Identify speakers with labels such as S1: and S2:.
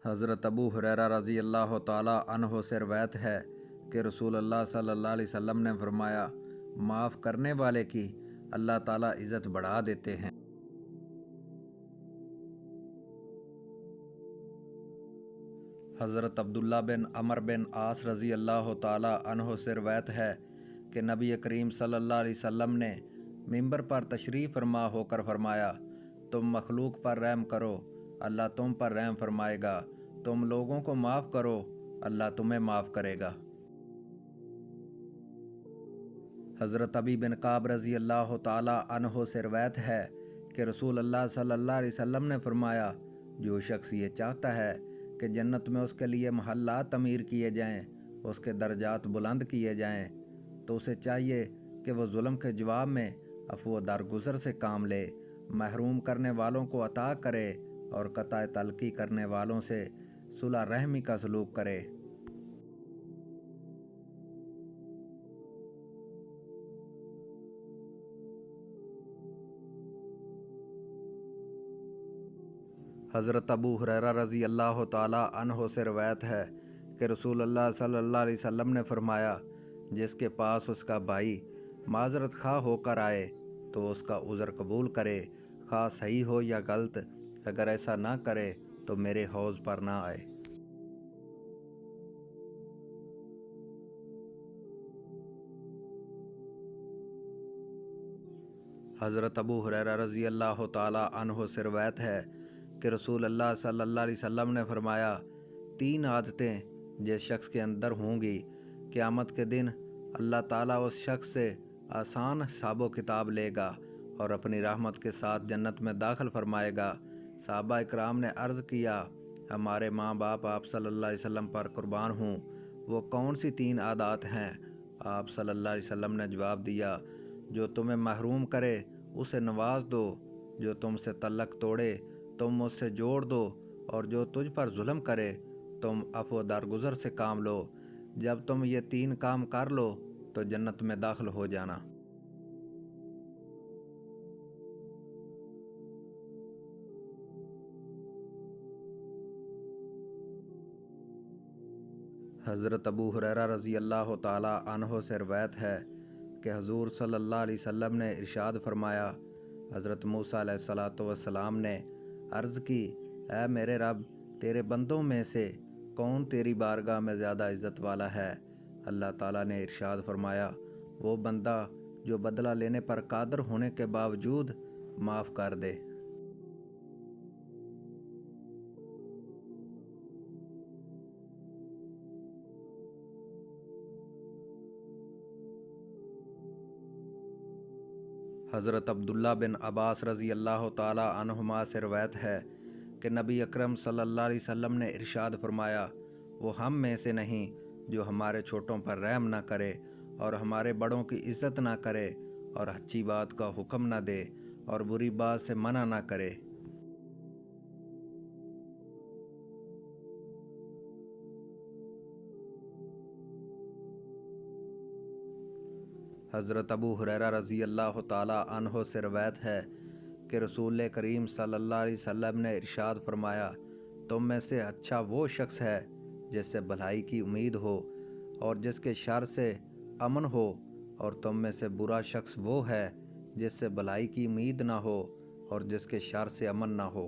S1: حضرت ابو ہریرہ رضی اللہ تعالیٰ عنہ سے روایت ہے کہ رسول اللہ صلی اللہ علیہ وسلم نے فرمایا، معاف کرنے والے کی اللہ تعالیٰ عزت بڑھا دیتے ہیں۔ حضرت عبداللہ بن عمر بن عاص رضی اللہ تعالیٰ عنہ سے روایت ہے کہ نبی کریم صلی اللہ علیہ وسلم نے ممبر پر تشریف فرما ہو کر فرمایا، تم مخلوق پر رحم کرو، اللہ تم پر رحم فرمائے گا، تم لوگوں کو معاف کرو، اللہ تمہیں معاف کرے گا۔ حضرت ابی بن کعب رضی اللہ تعالیٰ عنہ سے روایت ہے کہ رسول اللہ صلی اللہ علیہ وسلم نے فرمایا، جو شخص یہ چاہتا ہے کہ جنت میں اس کے لیے محلات تعمیر کیے جائیں، اس کے درجات بلند کیے جائیں، تو اسے چاہیے کہ وہ ظلم کے جواب میں عفو و درگزر سے کام لے، محروم کرنے والوں کو عطا کرے اور قطع تلقی کرنے والوں سے صلح رحمی کا سلوک کرے۔ حضرت ابو ہریرہ رضی اللہ تعالیٰ عنہ سے روایت ہے کہ رسول اللہ صلی اللہ علیہ وسلم نے فرمایا، جس کے پاس اس کا بھائی معذرت خواہ ہو کر آئے تو اس کا عذر قبول کرے، خواہ صحیح ہو یا غلط، اگر ایسا نہ کرے تو میرے حوض پر نہ آئے۔ حضرت ابو ہریرہ رضی اللہ تعالیٰ عنہ سے روایت ہے کہ رسول اللہ صلی اللہ علیہ وسلم نے فرمایا، 3 عادتیں جس شخص کے اندر ہوں گی، قیامت کے دن اللہ تعالیٰ اس شخص سے آسان حساب و کتاب لے گا اور اپنی رحمت کے ساتھ جنت میں داخل فرمائے گا۔ صحابہ اکرام نے عرض کیا، ہمارے ماں باپ آپ صلی اللہ علیہ وسلم پر قربان ہوں، وہ کون سی 3 عادات ہیں؟ آپ صلی اللہ علیہ وسلم نے جواب دیا، جو تمہیں محروم کرے اسے نواز دو، جو تم سے تعلق توڑے تم اس سے جوڑ دو، اور جو تجھ پر ظلم کرے تم عفو و درگزر سے کام لو۔ جب تم یہ 3 کام کر لو تو جنت میں داخل ہو جانا۔ حضرت ابو ہریرہ رضی اللہ تعالیٰ عنہ سے روایت ہے کہ حضور صلی اللہ علیہ وسلم نے ارشاد فرمایا، حضرت موسیٰ علیہ السلام نے عرض کی، اے میرے رب، تیرے بندوں میں سے کون تیری بارگاہ میں زیادہ عزت والا ہے؟ اللہ تعالیٰ نے ارشاد فرمایا، وہ بندہ جو بدلہ لینے پر قادر ہونے کے باوجود معاف کر دے۔ حضرت عبداللہ بن عباس رضی اللہ تعالیٰ عنہما سے روایت ہے کہ نبی اکرم صلی اللہ علیہ وسلم نے ارشاد فرمایا، وہ ہم میں سے نہیں جو ہمارے چھوٹوں پر رحم نہ کرے اور ہمارے بڑوں کی عزت نہ کرے اور اچھی بات کا حکم نہ دے اور بری بات سے منع نہ کرے۔ حضرت ابو ہریرہ رضی اللہ تعالیٰ عنہ سے روایت ہے کہ رسول کریم صلی اللہ علیہ وسلم نے ارشاد فرمایا، تم میں سے اچھا وہ شخص ہے جس سے بھلائی کی امید ہو اور جس کے شر سے امن ہو، اور تم میں سے برا شخص وہ ہے جس سے بھلائی کی امید نہ ہو اور جس کے شر سے امن نہ ہو۔